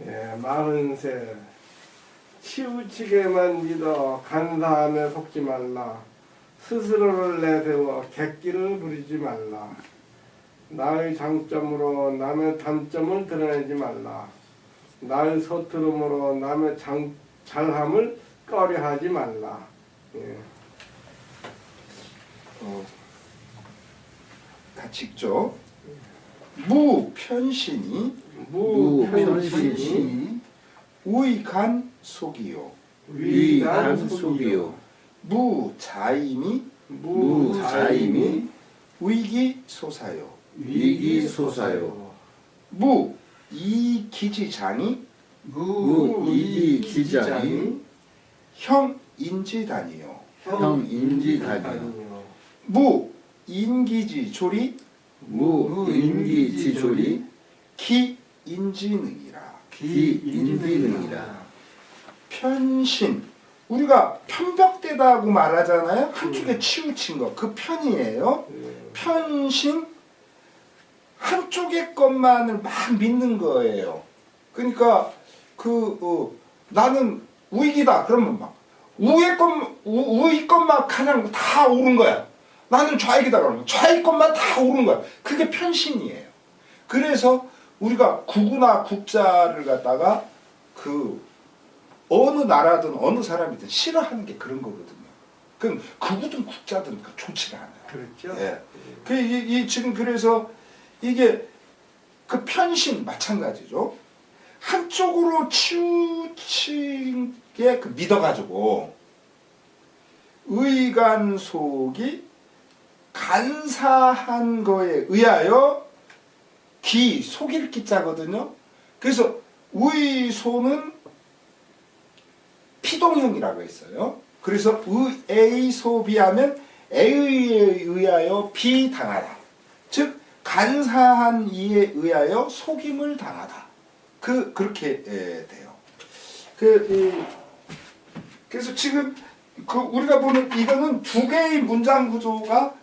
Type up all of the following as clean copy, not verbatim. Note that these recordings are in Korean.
예, 40세 치우치게만 믿어 간사함에 속지 말라. 스스로를 내세워 객기를 부리지 말라. 나의 장점으로 남의 단점을 드러내지 말라. 나의 서투름으로 남의 잘함을 꺼려하지 말라. 예. 같이 읽죠. 무편신이 무편신이 우익한 속이요. 위한 속이요. 무자임이 무자임이 위기소사요. 위기소사요. 무이기지장이 무이기기장이 형인지단이요. 형인지단이요. 무인기지조리 무인기지조리 기인지능이라. 기인지능이라. 편신, 우리가 편벽되다고 말하잖아요. 한쪽에 치우친 거, 그 편이에요. 편신, 한쪽의 것만을 막 믿는 거예요. 그러니까 나는 우익이다 그러면 막 우익 것만 그냥 다 옳은 거야. 나는 좌익이다 그러면 좌익 것만 다 옳은 거야. 그게 편신이에요. 그래서 우리가 국우나 국자를 갖다가 어느 나라든 어느 사람이든 싫어하는 게 그런 거거든요. 그럼 극우든 국자든 좋지가 않아요. 그렇죠. 예. 지금 그래서 이게 그 편신 마찬가지죠. 한쪽으로 치우친 게 믿어가지고 의간속이 간사한 거에 의하여 속일 기자거든요. 그래서 의소는 피동형이라고 했어요. 그래서 의소비하면 에에 의하여 비당하다. 즉 간사한 이에 의하여 속임을 당하다. 그렇게 돼요. 그래서 지금 우리가 보는 이거는 두 개의 문장 구조가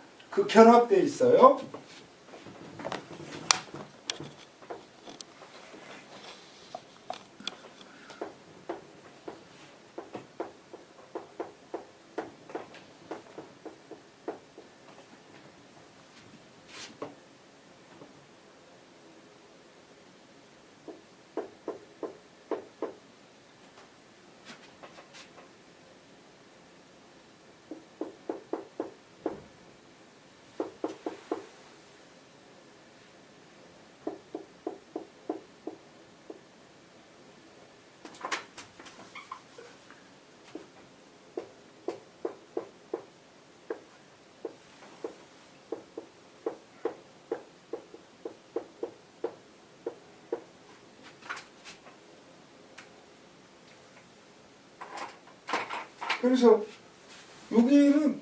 결합되어 있어요. 그래서 여기는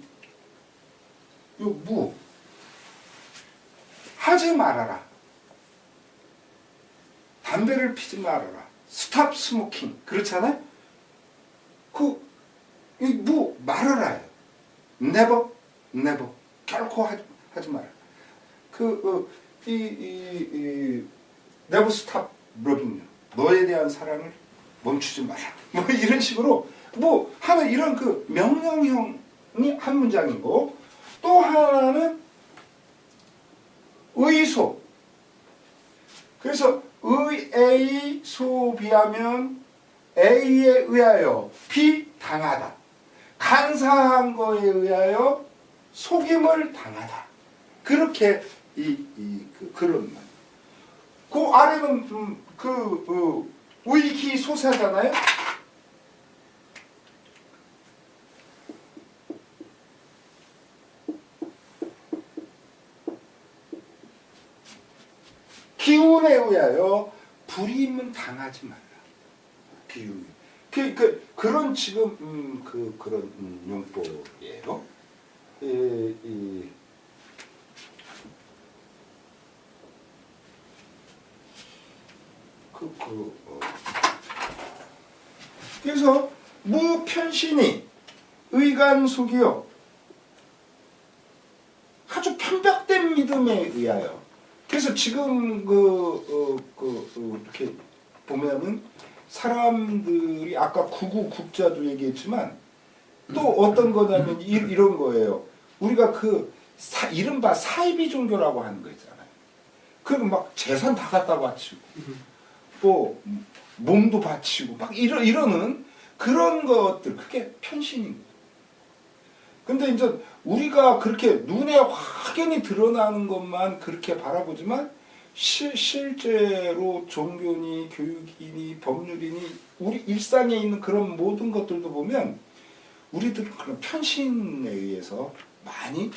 하지 말아라. 담배를 피지 말아라. 스탑 스모킹. 그렇잖아요? 말아라요. never. 결코 하지 마라. never stop loving you. 너에 대한 사랑을 멈추지 마라. 이런 식으로 하나 이런 명령형이 한 문장이고, 또 하나는 의소. 그래서 의에 소비하면 A에 의하여 비당하다. 간사한 거에 의하여 속임을 당하다. 그렇게 그런 말. 그 아래는 위기소사잖아요. 기운에 의하여 불임은 당하지 말라. 기운. 그런 지금 그런 용법이에요. 그래서 무편신이 의간속이요. 아주 편벽된 믿음에 의하여. 그래서 지금 이렇게 보면은 사람들이 아까 구구 국자도 얘기했지만 또 어떤 거냐면 이런 거예요. 우리가 이른바 사이비 종교라고 하는 거 있잖아요. 그리고 막 재산 다 갖다 바치고 또 몸도 바치고 막 이러는 그런 것들, 그게 편신인 거예요. 근데 이제 우리가 그렇게 눈에 확연히 드러나는 것만 그렇게 바라보지만 실제로 종교니 교육이니 법률이니 우리 일상에 있는 그런 모든 것들도 보면 우리들은 그런 편신에 의해서 많이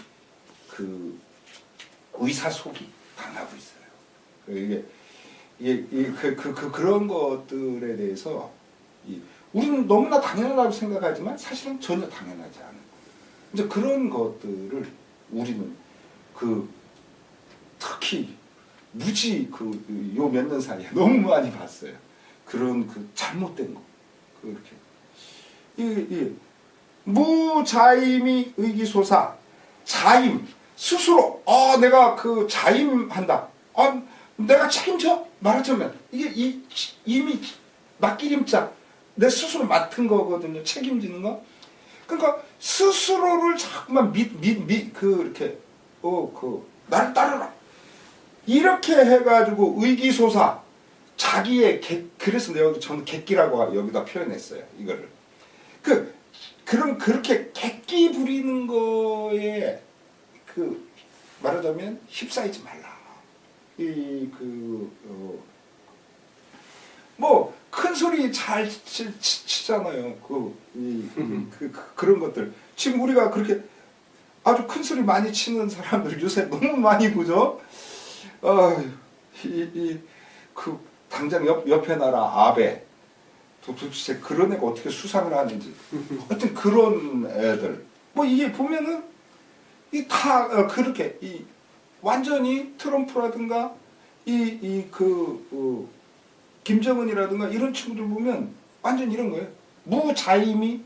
그 의사소기 당하고 있어요. 그런 것들에 대해서 우리는 너무나 당연하다고 생각하지만 사실은 전혀 당연하지 않은 거예요. 이제 그런 것들을 우리는 특히 무지 요 몇 년 사이에 너무 많이 봤어요. 그런 잘못된 거. 그렇게. 무자임이 의기소사. 자임. 스스로, 내가 자임한다. 내가 책임져? 말하자면, 이게 이미 맡기림자. 내 스스로 맡은 거거든요. 책임지는 거. 그러니까, 스스로를 자꾸만 이렇게, 나를 따르라. 이렇게 해가지고 의기소사. 자기의 그래서 저는 객기라고 여기다 표현했어요. 이거를. 그렇게 객기 부리는 거에 말하자면 휩싸이지 말라. 큰 소리 잘 치잖아요. 그런 것들. 지금 우리가 그렇게 아주 큰 소리 많이 치는 사람들 요새 너무 많이 보죠. 당장 옆에 나라 아베. 도대체 그런 애가 어떻게 수상을 하는지. 하여튼 그런 애들. 이게 보면은 다 그렇게 완전히 트럼프라든가 김정은이라든가 이런 친구들 보면 완전 이런 거예요. 무자임이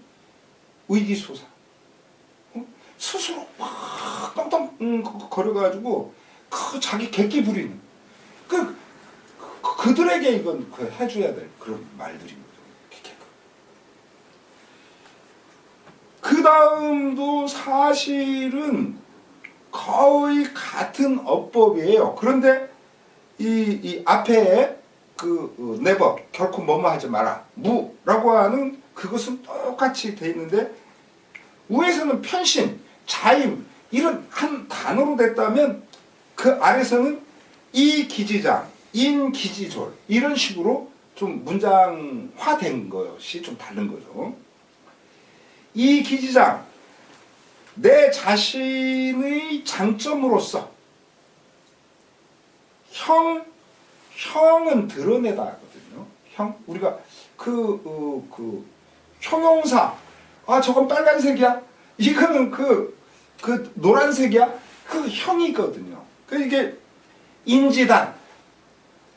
의기소사. 스스로 막 떵떵 거려가지고 자기 객기 부리는 그들에게 이건 해줘야 될 그런 말들입니다. 그 다음도 사실은 거의 같은 어법이에요. 그런데 이 앞에 never, 결코 뭐뭐 하지 마라, 무라고 하는 그것은 똑같이 돼 있는데 위에서는 편신, 자임 이런 한 단어로 됐다면 그 아래서는 이 기지장, 인 기지졸 이런 식으로 좀 문장화된 것이 좀 다른 거죠. 이 기지장, 내 자신의 장점으로서 형은 드러내다 하거든요. 우리가 형용사, 저건 빨간색이야, 이거는 노란색이야, 형이거든요. 이게 인지단,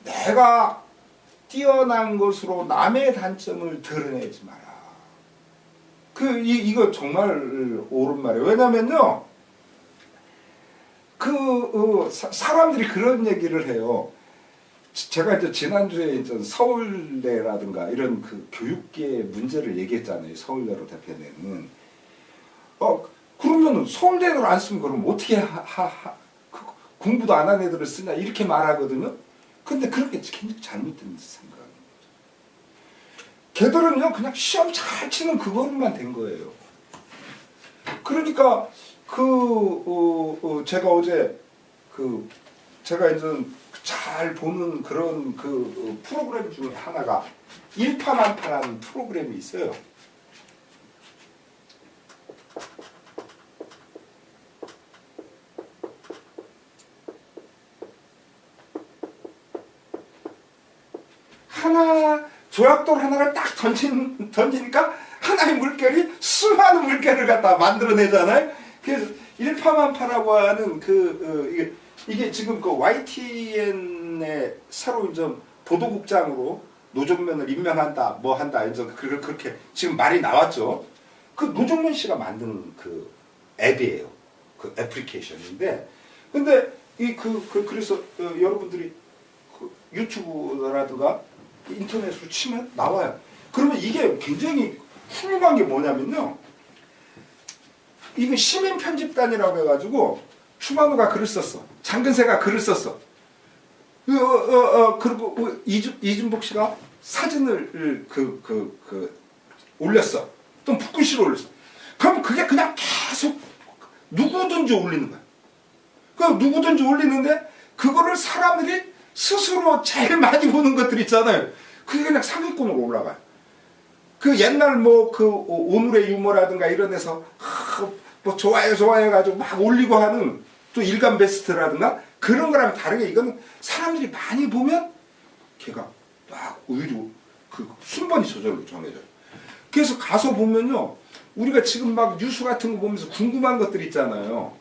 내가 뛰어난 것으로 남의 단점을 드러내지 마라. 이거 정말 옳은 말이에요. 왜냐면요, 사람들이 그런 얘기를 해요. 제가 이제 지난주에 서울대라든가 이런 교육계 문제를 얘기했잖아요. 서울대로 대표되는. 그러면 서울대를 안 쓰면 그럼 어떻게 공부도 안 한 애들을 쓰냐 이렇게 말하거든요. 근데 그렇게 굉장히 잘못된 생각입니다. 걔들은요 그냥 시험 잘 치는 그것만 된 거예요. 그러니까 제가 어제 제가 이제 잘 보는 그런 프로그램 중에 하나가 일파만파라는 프로그램이 있어요. 조약돌 하나를 딱 던지니까 하나의 물결이 수많은 물결을 갖다 만들어내잖아요. 그래서 일파만파라고 하는 이게 지금 YTN의 새로 좀 보도국장으로 노정면을 임명한다, 뭐 한다, 이제 그렇게 지금 말이 나왔죠. 노정면 씨가 만든 앱이에요. 애플리케이션인데, 근데 그래서 여러분들이 유튜브라든가 인터넷으로 치면 나와요. 그러면 이게 굉장히 훌륭한 게 뭐냐면요. 이거 시민 편집단이라고 해가지고 추만호가 글을 썼어. 장근세가 글을 썼어. 그리고 이준복 씨가 사진을 올렸어. 또 북글씨로 올렸어. 그럼 그게 그냥 계속 누구든지 올리는 거야. 그 누구든지 올리는데 그거를 사람들이 스스로 제일 많이 보는 것들 있잖아요. 그게 그냥 상위권으로 올라가요. 그 옛날 오늘의 유머라든가 이런 데서 뭐 좋아요 해가지고 막 올리고 하는 또 일간 베스트라든가 그런 거랑 다르게 이거는 사람들이 많이 보면 걔가 막 오히려 그 순번이 저절로 정해져요. 그래서 가서 보면요. 우리가 지금 막 뉴스 같은 거 보면서 궁금한 것들 있잖아요.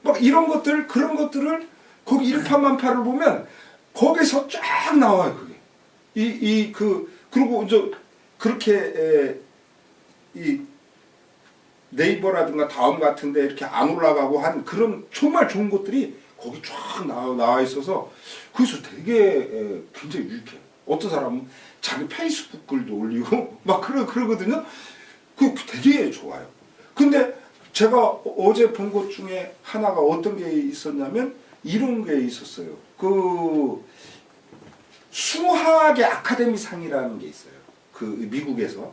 막 이런 것들, 그런 것들을 거기 일파만파를 보면 거기서 쫙 나와요, 그게. 그리고 이제 그렇게 이 네이버라든가 다음 같은데 이렇게 안 올라가고 한 그런 정말 좋은 것들이 거기 쫙 나와 있어서 그래서 되게 굉장히 유익해요. 어떤 사람은 자기 페이스북 글도 올리고 막 그러거든요. 그 되게 좋아요. 근데 제가 어제 본 것 중에 하나가 어떤 게 있었냐면 이런 게 있었어요. 그 수학의 아카데미상이라는 게 있어요. 그 미국에서.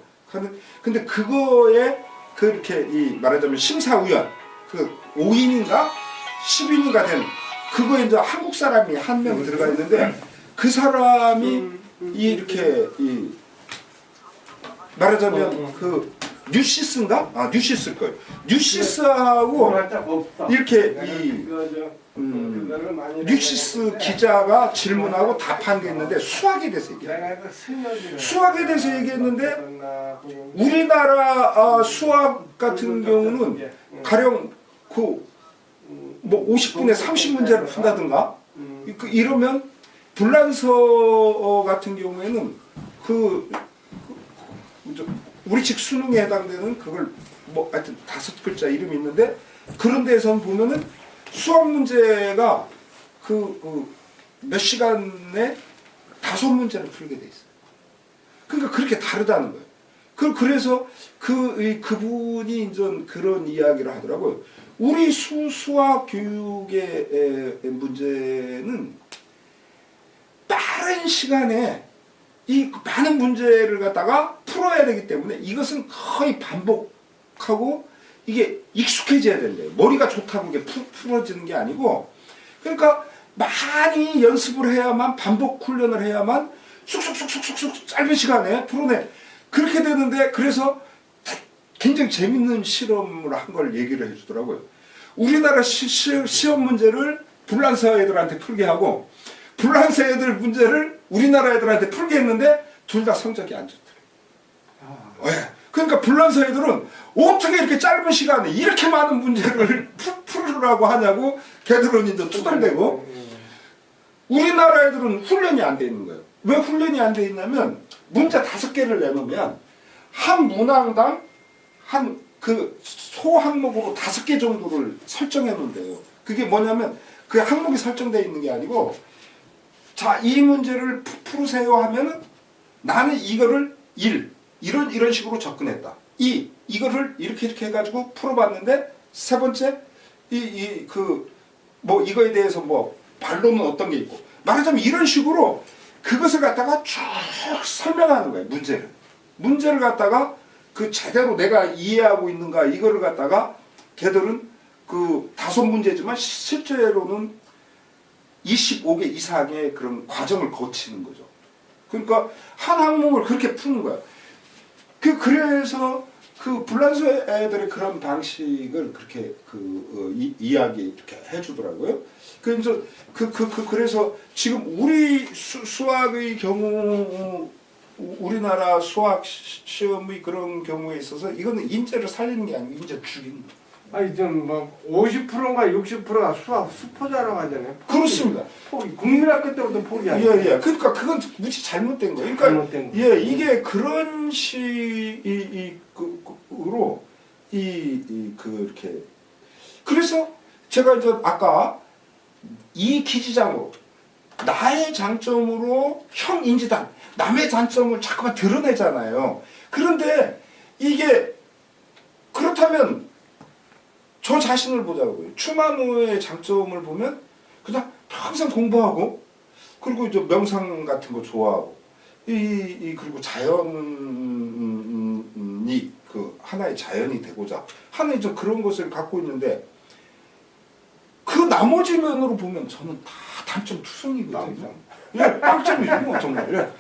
근데 그거에 그렇게 말하자면 심사위원 그 5인인가 10인인가 된 그거에 이제 한국 사람이 한 명 들어가 있는데 그 사람이 이렇게 말하자면 그 뉴시스인가? 뉴시스일 거예요. 뉴시스하고 이렇게 뉴시스 기자가 질문하고 답한 게 있는데 수학에 대해서 얘기해요. 수학에 대해서 얘기했는데 우리나라 수학 같은 경우는 가령 뭐 50분에 30문제를 푼다든가 이러면 불란서 같은 경우에는 우리 식 수능에 해당되는 그걸 뭐 하여튼 5글자 이름이 있는데 그런 데선 보면은 수학 문제가 몇 시간에 5문제를 풀게 돼 있어요. 그러니까 그렇게 다르다는 거예요. 그래서 그분이 이제 그런 이야기를 하더라고요. 우리 수학 교육의 문제는 빠른 시간에 이 많은 문제를 갖다가 풀어야 되기 때문에 이것은 거의 반복하고 이게 익숙해져야 된대요. 머리가 좋다고 이게 풀어지는 게 아니고 그러니까 많이 연습을 해야만 반복 훈련을 해야만 쑥쑥쑥쑥쑥 짧은 시간에 풀어내. 그렇게 되는데 그래서 굉장히 재밌는 실험을 한 걸 얘기를 해주더라고요. 우리나라 시험 문제를 불란서 애들한테 풀게 하고 불란서 애들 문제를 우리나라 애들한테 풀게 했는데 둘 다 성적이 안 좋더래요. 네. 그러니까 불란서 애들은 어떻게 이렇게 짧은 시간에 이렇게 많은 문제를 풀으라고 하냐고 걔들은 이제 투덜대고 우리나라 애들은 훈련이 안 돼 있는 거예요. 왜 훈련이 안 돼 있냐면 문제 5개를 내놓으면 한 문항당 한 소 항목으로 5개 정도를 설정해 놓은대요. 그게 뭐냐면 그 항목이 설정되어 있는 게 아니고 자, 이 문제를 풀으세요 하면은 나는 이거를 1 이런 식으로 접근했다. 2 이거를 이렇게 해가지고 풀어봤는데 세 번째 뭐 이거에 대해서 뭐 반론은 어떤 게 있고 말하자면 이런 식으로 그것을 갖다가 쭉 설명하는 거예요. 문제를 갖다가 제대로 내가 이해하고 있는가 이거를 갖다가 걔들은 5문제지만 실제로는 25개 이상의 그런 과정을 거치는 거죠. 그러니까 한 항목을 그렇게 푸는 거야. 그래서 불란서 애들의 그런 방식을 그렇게 이야기 이렇게 해주더라고요. 그래서 지금 우리 수학의 경우 우리나라 수학 시험의 그런 경우에 있어서 이거는 인재를 살리는 게 아니고 인재 죽이는 거예요. 아니 뭐 50%인가 60%가 수학 수포자라고 하잖아요. 그렇습니다. 국민학교 때부터 포기 아니에요. 예. 그러니까 그건 무지 잘못된 거예요. 그러니까 잘못된 예, 이게 그런 식으로 그렇게 그래서 제가 이제 아까 이 기지장으로 나의 장점으로 형 인지다. 남의 장점을 자꾸만 드러내잖아요. 그런데 이게 그렇다면 저 자신을 보자고요. 추만호의 장점을 보면 그냥 항상 공부하고 그리고 이제 명상 같은 거 좋아하고 그리고 자연이 그 하나의 자연이 되고자 하는 이제 그런 것을 갖고 있는데 그 나머지 면으로 보면 저는 다 단점 투성이거든요. 예, 빵점이죠, 뭐, 정말. 예.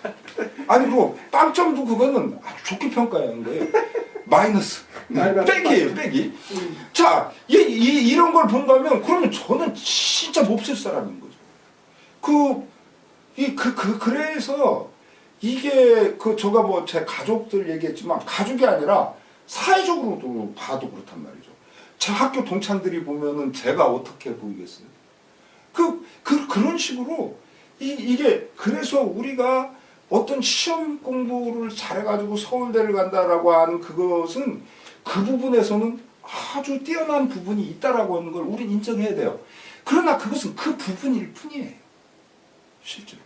아니, 뭐, 빵점도 그거는 아주 좋게 평가하는 거예요. 마이너스. 빼기예요, 빼기. 자, 이런 걸 본다면, 그러면 저는 진짜 몹쓸 사람인 거죠. 그래서, 이게, 제가 뭐, 제 가족들 얘기했지만, 가족이 아니라, 사회적으로도 봐도 그렇단 말이죠. 제 학교 동창들이 보면은 제가 어떻게 보이겠어요? 그런 식으로, 이게, 그래서 우리가 어떤 시험 공부를 잘해가지고 서울대를 간다라고 하는 그것은 그 부분에서는 아주 뛰어난 부분이 있다라고 하는 걸 우린 인정해야 돼요. 그러나 그것은 그 부분일 뿐이에요. 실제로.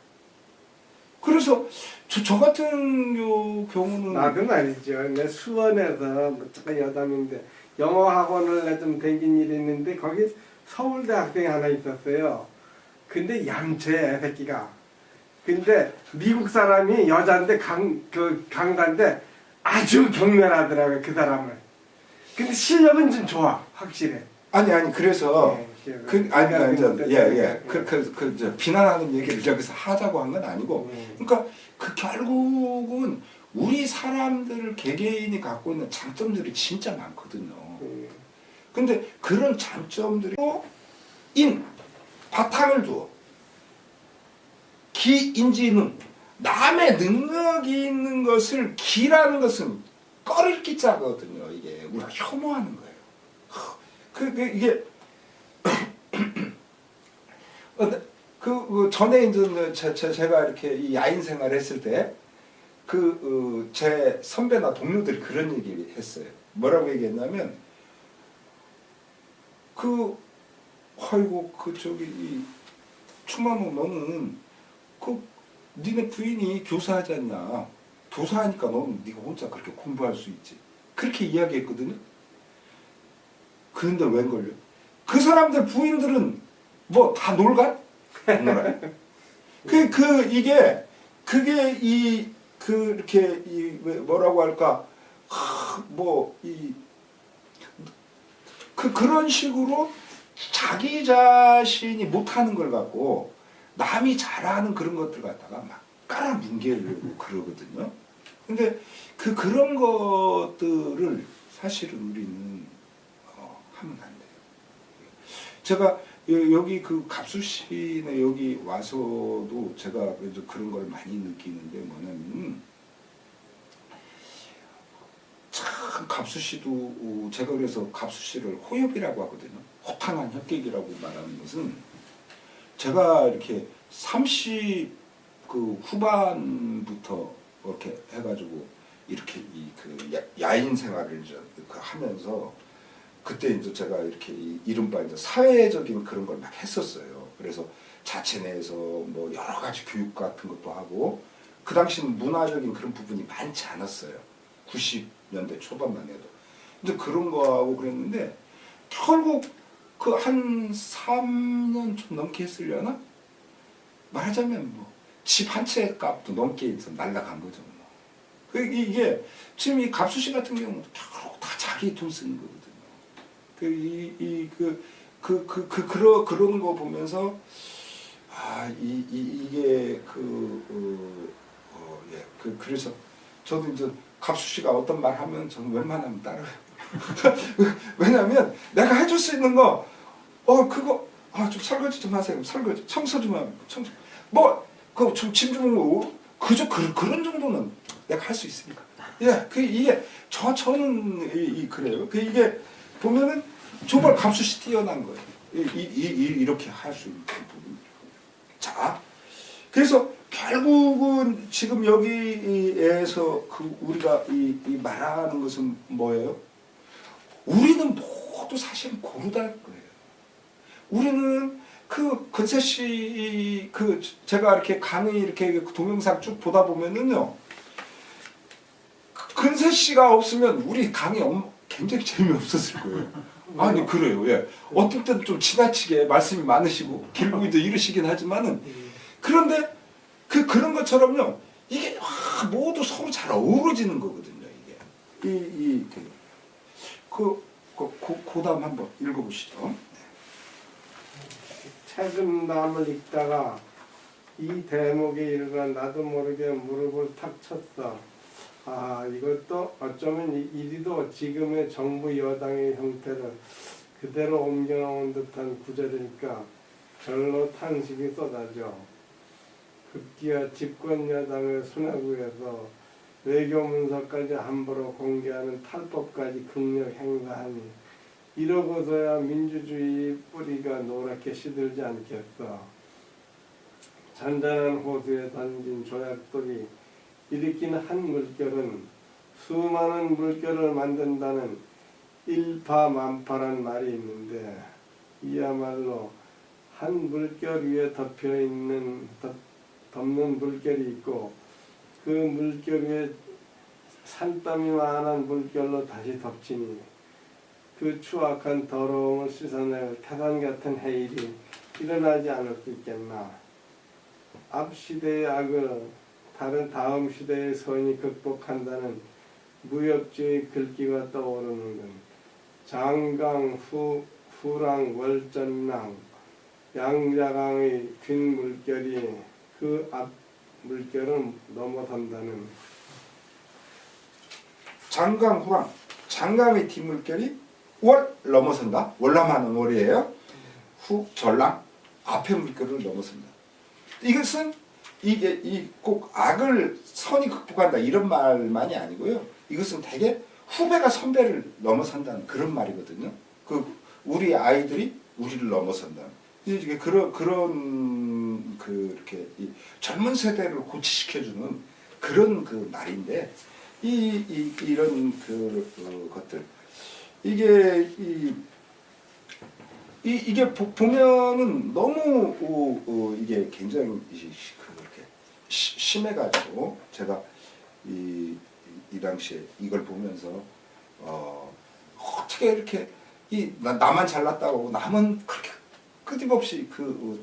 그래서 저 같은 경우는 나도 말이죠. 내 수원에서 무척 여담인데 영어 학원을 좀 댕긴 일이 있는데 거기 서울대 학생이 하나 있었어요. 근데 얌체 새끼가. 근데 미국 사람이 여자인데 강사인데 아주 경멸하더라고요, 그 사람을. 근데 실력은 좀 좋아, 확실해. 아니 그래서 예. 비난하는 얘기를 여기서 하자고 한 건 아니고 그러니까 결국은 우리 사람들 개개인이 갖고 있는 장점들이 진짜 많거든요. 근데 그런 장점들이 바탕을 두어 기인지능 남의 능력이 있는 것을 기라는 것은 꺼릴 기자거든요. 이게 우리가 혐오하는 거예요. 이게 전에 이제 제가 이렇게 이 야인 생활을 했을 때 제 선배나 동료들이 그런 얘기를 했어요. 뭐라고 얘기했냐면 아이고 이 추만호 너는 니네 부인이 교사하지 않냐? 교사하니까 너는 네가 혼자 그렇게 공부할 수 있지. 그렇게 이야기했거든요. 그런데 웬걸요? 그 사람들 부인들은 뭐 다 놀간? 놀아요. 이렇게 뭐라고 할까? 그런 식으로 자기 자신이 못하는 걸 갖고 남이 잘하는 그런 것들 갖다가 막 깔아뭉개려고 그러거든요. 근데 그런 것들을 사실은 우리는 하면 안 돼요. 제가 여기 갑수시내 여기 와서도 제가 그런 걸 많이 느끼는데 뭐냐면 참 갑수시도 제가 그래서 갑수시를 호협이라고 하거든요. 호탕한 협객이라고 말하는 것은 제가 이렇게 30 후반부터 이렇게 해가지고 이렇게 야인 생활을 하면서 그때 이제 제가 이렇게 이른바 이제 사회적인 그런 걸 막 했었어요. 그래서 자체 내에서 뭐 여러 가지 교육 같은 것도 하고 그 당시는 문화적인 그런 부분이 많지 않았어요. 90년대 초반만 해도. 이제 그런 거 하고 그랬는데 결국 한 3년 좀 넘게 했으려나? 말하자면 뭐 집 한 채 값도 넘게 날라간 거죠. 뭐. 이게 지금 이 갑수씨 같은 경우도 결국 다 자기 돈 쓰는 거거든요. 그런 거 보면서 이게 그래서 저도 이제 갑수씨가 어떤 말 하면 저는 웬만하면 따라요. 왜냐면 내가 해줄 수 있는 거 좀 설거지 좀 하세요. 설거지 청소 좀 하고 청소 좀 짐 좀 오고 그저 그런 정도는 내가 할 수 있으니까. 예, 이게 저는 그래요. 이게 보면은 정말 갑수씨 뛰어난 거예요. 이렇게 할 수 있는 부분. 자, 그래서 결국은 지금 여기에서 우리가 이 말하는 것은 뭐예요? 우리는 모두 사실은 고르다는 거예요. 우리는 그 근세 씨 그 제가 이렇게 강의 이렇게 동영상 쭉 보다 보면은요. 근세 씨가 없으면 우리 강의 굉장히 재미없었을 거예요. 아니 그래요. 예. 어떤 때는 좀 지나치게 말씀이 많으시고 길고도 이르시긴 하지만은 그런데 그런 것처럼요. 이게 모두 서로 잘 어우러지는 거거든요. 이게 고담 한번 읽어보시죠. 책은 남을 읽다가 이 대목에 이르러 나도 모르게 무릎을 탁 쳤어. 아, 이것도 어쩌면 이리도 지금의 정부 여당의 형태를 그대로 옮겨놓은 듯한 구절이니까 절로 탄식이 쏟아져. 급기야 집권 여당의 수뇌부에서 외교 문서까지 함부로 공개하는 탈법까지 극력 행사하니 이러고서야 민주주의 뿌리가 노랗게 시들지 않겠어. 잔잔한 호수에 던진 조약돌이 일으킨 한 물결은 수많은 물결을 만든다는 일파만파란 말이 있는데 이야말로 한 물결 위에 덮는 물결이 있고 그 물결 위에 산더미 만한 물결로 다시 덮치니 그 추악한 더러움을 씻어낼 태산 같은 해일이 일어나지 않을 수 있겠나. 앞 시대의 악을 다음 시대의 선이 극복한다는 무협지의 글귀가 떠오르는군. 장강 후랑 월전랑 양자강의 균 물결이 그 앞 물결을 넘어선다는. 장강 후랑 장강의 뒷물결이 월 넘어선다. 월남하는 월이에요. 후 전랑 앞의 물결을 넘어선다. 이것은 이게 꼭 악을 선이 극복한다 이런 말만이 아니고요. 이것은 대개 후배가 선배를 넘어선다는 그런 말이거든요. 우리 아이들이 우리를 넘어선다는. 이게 그런 이렇게 젊은 세대를 고치시켜주는 그런 말인데 이런 것들 이게 보면은 너무 이게 굉장히 그렇게 심해가지고 제가 이 당시에 이걸 보면서 어떻게 이렇게 나만 잘났다고 하고 남은 그렇게 끊임없이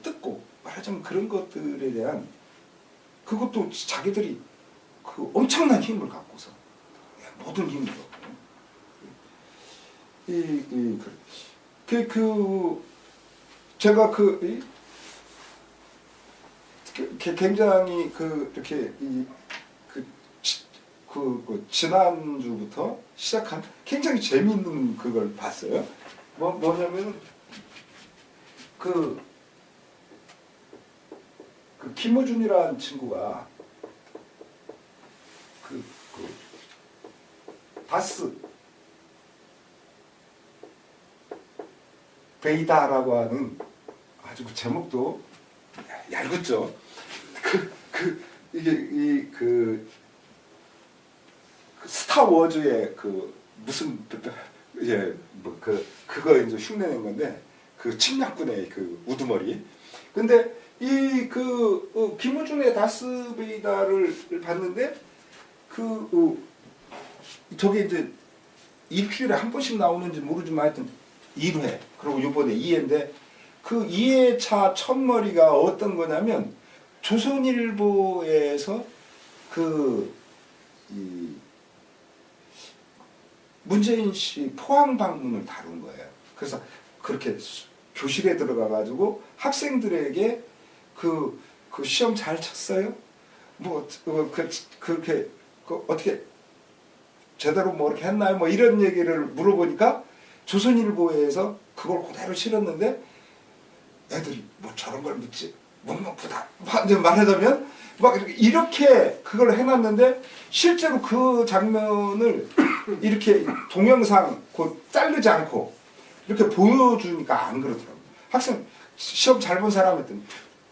뜯고 말하자면 그런 것들에 대한 그것도 자기들이 엄청난 힘을 갖고서 모든 힘을 갖고 제가 굉장히 이렇게 지난주부터 시작한 굉장히 재미있는 그걸 봤어요. 뭐냐면 김호준이라는 친구가 다스 베이다라고 하는 아주 제목도 얄궂죠. 이게 스타워즈의 무슨 그거 이제 흉내낸 건데 침략군의 우두머리. 근데 김호준의 다스베이다를 봤는데 저게 이제 일주일에 한 번씩 나오는지 모르지만 하여튼 1회 그리고 이번에 2회인데 그 2회차 첫머리가 어떤 거냐면 조선일보에서 문재인 씨 포항 방문을 다룬 거예요. 그래서 그렇게 교실에 들어가 가지고 학생들에게 시험 잘 쳤어요? 그렇게 어떻게 제대로 이렇게 했나요? 이런 얘기를 물어보니까 조선일보에서 그걸 그대로 실었는데 애들이 저런 걸 묻지 묵묵부다 말하자면 이렇게 그걸 해놨는데 실제로 그 장면을 이렇게 동영상 자르지 않고 이렇게 보여주니까 안 그러더라고요. 학생 시험 잘 본 사람 했더니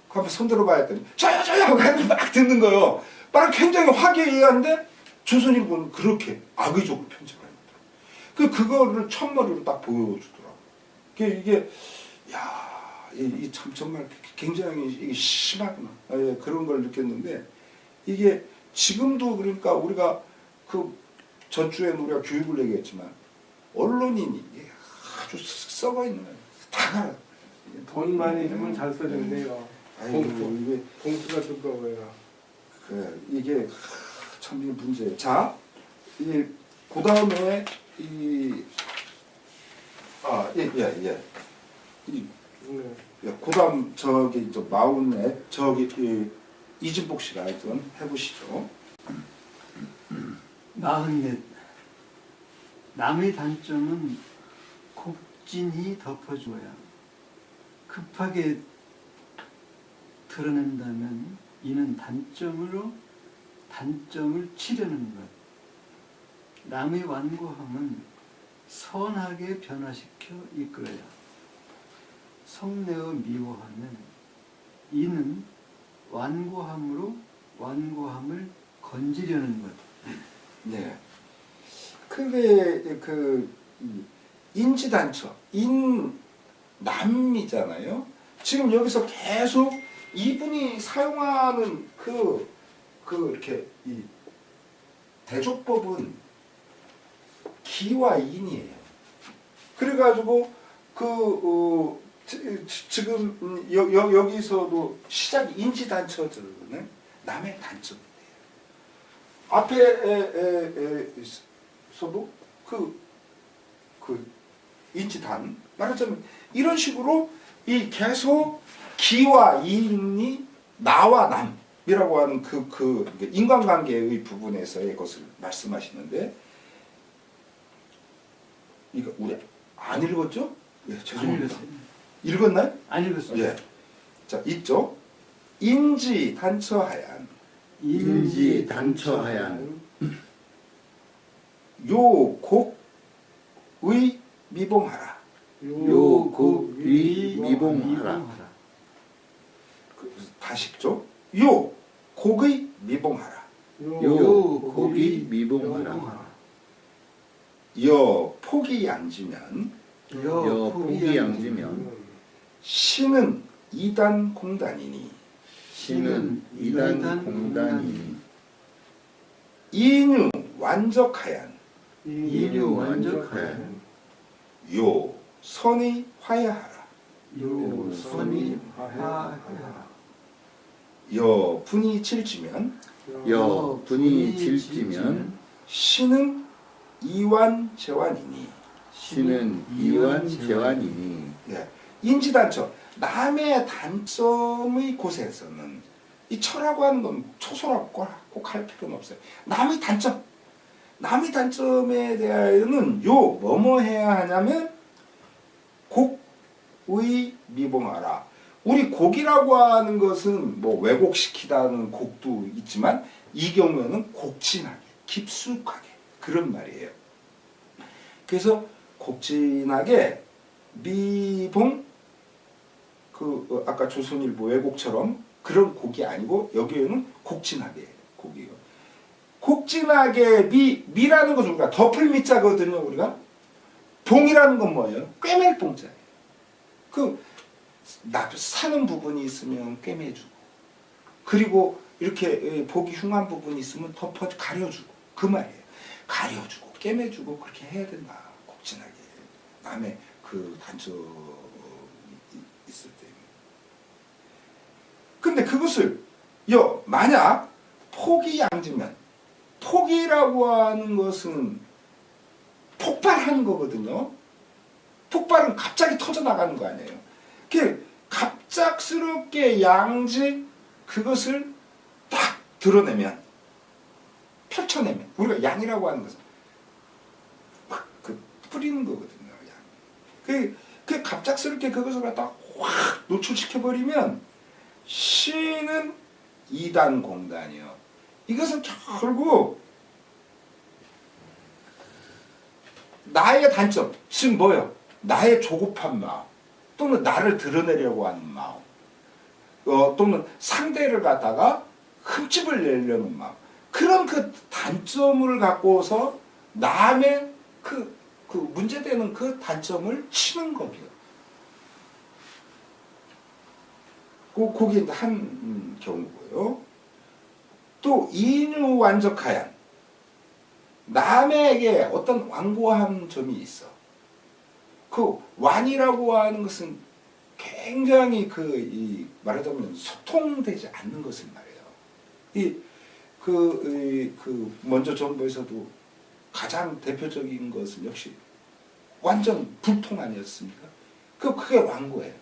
한번 손 들어봐 했더니 저요 하고 애들 막 듣는 거예요. 막 굉장히 화기애애한데 조선일보는 그렇게 악의적으로 편집을 합니다. 그거를 첫머리로 딱 보여주더라고요. 이게 야 참 정말 굉장히 이게 심하구나. 예, 그런 걸 느꼈는데 이게 지금도 그러니까 우리가 그 전주에 우리가 교육을 얘기했지만 언론인이 아주 썩어 있는 거예요. 다 돈 많이 주면 잘 써준대요. 아이고 공수. 이게 공수가 두꺼워요. 그래, 이게 참 이게 문제예요. 자, 그 다음에 그 다음 저기 저 마운에 저기 이진복 씨가 좀 해보시죠. 마흔넷. 남의 단점은 곡진히 덮어줘야 급하게 드러낸다면 이는 단점을 치려는 것. 남의 완고함은 선하게 변화시켜 이끌어야 성내어 미워하면 이는 완고함으로 완고함을 건지려는 것. 네. 그게 인지단처, 인남이잖아요. 지금 여기서 계속 이분이 사용하는 이렇게 이 대조법은 기와 인이에요. 그래가지고 지금 여기서도 시작 인지단처들은 남의 단점이에요. 앞에서도 인지단 말하자면 이런 식으로 이 계속 기와 인이 나와 남이라고 하는 인간관계의 부분에서의 것을 말씀하시는데 이거 우리 안 읽었죠? 예, 죄송합니다. 읽었나요? 안 읽었어요. 예. 자, 있죠. 인지 단처하얀 인지 단처하얀 요곡의 미봉하라. 요곡위 미봉하라. 다시 읽죠. 요 곡의 미봉하라. 요곡위 미봉하라. 여 폭이 양지면 여 폭이 양지면 신은 이단 공단이니 신은 이단 공단이니 인유 완적하얀 인유 완적하얀 요 선의 화야하라. 요 선이 하야. 여 분이 질지면 여 분이 질지면 신은 이완 재완이니. 신은 이완 재완이니. 예. 인지단처 남의 단점의 곳에서는 이 처라고 하는 건 초소라고 꼭 할 필요는 없어요. 남의 단점에 대하여는 뭐뭐 해야 하냐면 곡의 미봉하라. 우리 곡이라고 하는 것은 뭐 왜곡시키다는 곡도 있지만 이 경우에는 곡진하게 깊숙하게 그런 말이에요. 그래서 곡진하게 미봉 아까 조선일보 왜곡처럼 그런 곡이 아니고 여기에는 곡진하게 곡이에요. 곡진하게 미라는 것은 우리가 덮을 미자거든요. 우리가 봉이라는 건 뭐예요? 꿰맬 봉자예요. 나도 사는 부분이 있으면 꿰매주고 그리고 이렇게 복이 흉한 부분이 있으면 덮어 가려주고 그 말이에요. 가려주고 꿰매주고 그렇게 해야 된다. 곡진하게 남의 단점이 있을 때. 근데 그것을 만약 폭이 양지면 폭이라고 하는 것은 폭발하는 거거든요. 폭발은 갑자기 터져나가는 거 아니에요. 갑작스럽게 양지 그것을 딱 드러내면 펼쳐내면 우리가 양이라고 하는 것은 확 뿌리는 거거든요. 양. 그 갑작스럽게 그것을 갖다 확 노출시켜버리면 신은 이단 공단이요. 이것은 결국 나의 단점, 즉 뭐예요? 나의 조급한 마음 또는 나를 드러내려고 하는 마음 또는 상대를 갖다가 흠집을 내려는 마음 그런 단점을 갖고서 남의 문제되는 그 단점을 치는 거예요. 그게 한 경우고요. 또 인유완적하얀 남에게 어떤 완고한 점이 있어. 그 완이라고 하는 것은 굉장히 말하자면 소통되지 않는 것을 말해요. 먼저 정부에서도 가장 대표적인 것은 역시 완전 불통 아니었습니까? 그게 완고예요.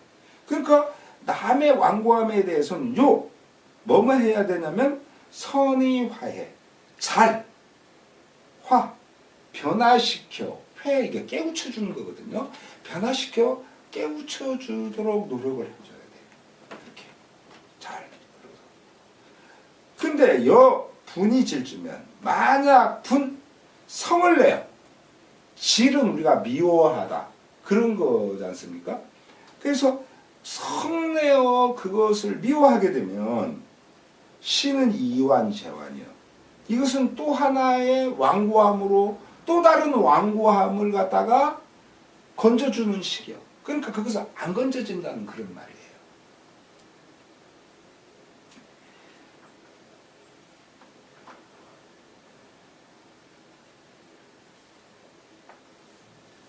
그러니까 남의 완고함에 대해서는 뭐뭐 해야 되냐면 선의화해, 변화시켜, 이게 깨우쳐 주는 거거든요. 변화시켜 깨우쳐 주도록 노력을 해줘야 돼요. 이렇게 잘. 근데 분이 질주면 만약 성을 내요. 질은 우리가 미워하다 그런 거지 않습니까? 그래서 성내어 그것을 미워하게 되면 신은 이완재완이요. 이것은 또 하나의 완고함으로 또 다른 완고함을 갖다가 건져주는 식이요. 그러니까 그것은 안 건져진다는 그런 말이에요.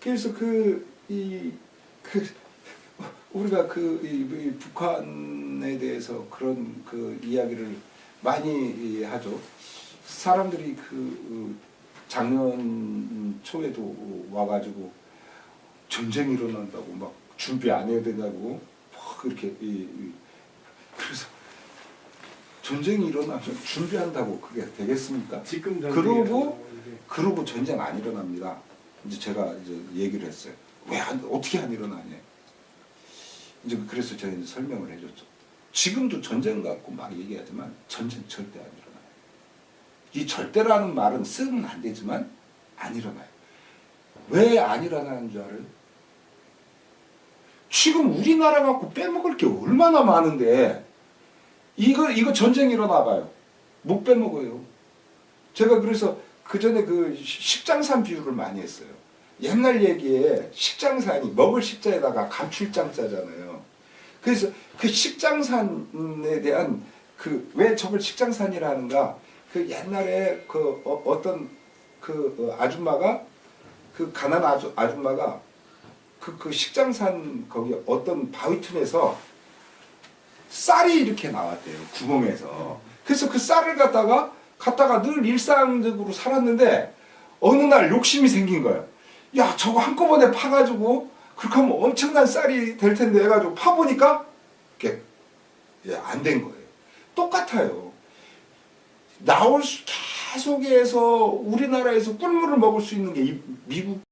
그래서 우리가 북한에 대해서 그런 이야기를 많이 하죠. 사람들이 작년 초에도 와가지고 전쟁이 일어난다고 막 준비 안 해야 된다고 막 그렇게 그래서 전쟁이 일어나면 준비한다고 그게 되겠습니까? 지금 그러고 전쟁 안 일어납니다. 이제 제가 얘기를 했어요. 어떻게 안 일어나냐? 이제 그래서 제가 이제 설명을 해줬죠. 지금도 전쟁 갖고 막 얘기하지만 전쟁 절대 안 일어나요. 이 절대라는 말은 쓰면 안 되지만 안 일어나요. 왜 안 일어나는 줄 알아요? 지금 우리나라 갖고 빼먹을 게 얼마나 많은데 이거 전쟁 일어나 봐요. 못 빼먹어요. 제가 그래서 그 전에 식장산 비유를 많이 했어요. 옛날 얘기에 식장산이 먹을 식자에다가 감출장자잖아요. 그래서 그 식장산에 대한 왜 저걸 식장산이라 하는가? 옛날에 어떤 아줌마가 가난한 아줌마가 그 식장산 거기 어떤 바위 틈에서 쌀이 이렇게 나왔대요. 구멍에서. 그래서 그 쌀을 갖다가 늘 일상적으로 살았는데 어느 날 욕심이 생긴 거예요. 야, 저거 한꺼번에 파가지고 그렇게 하면 엄청난 쌀이 될 텐데 해가지고 파보니까 그게 안 된 거예요. 똑같아요. 계속해서 우리나라에서 꿀물을 먹을 수 있는 게 미국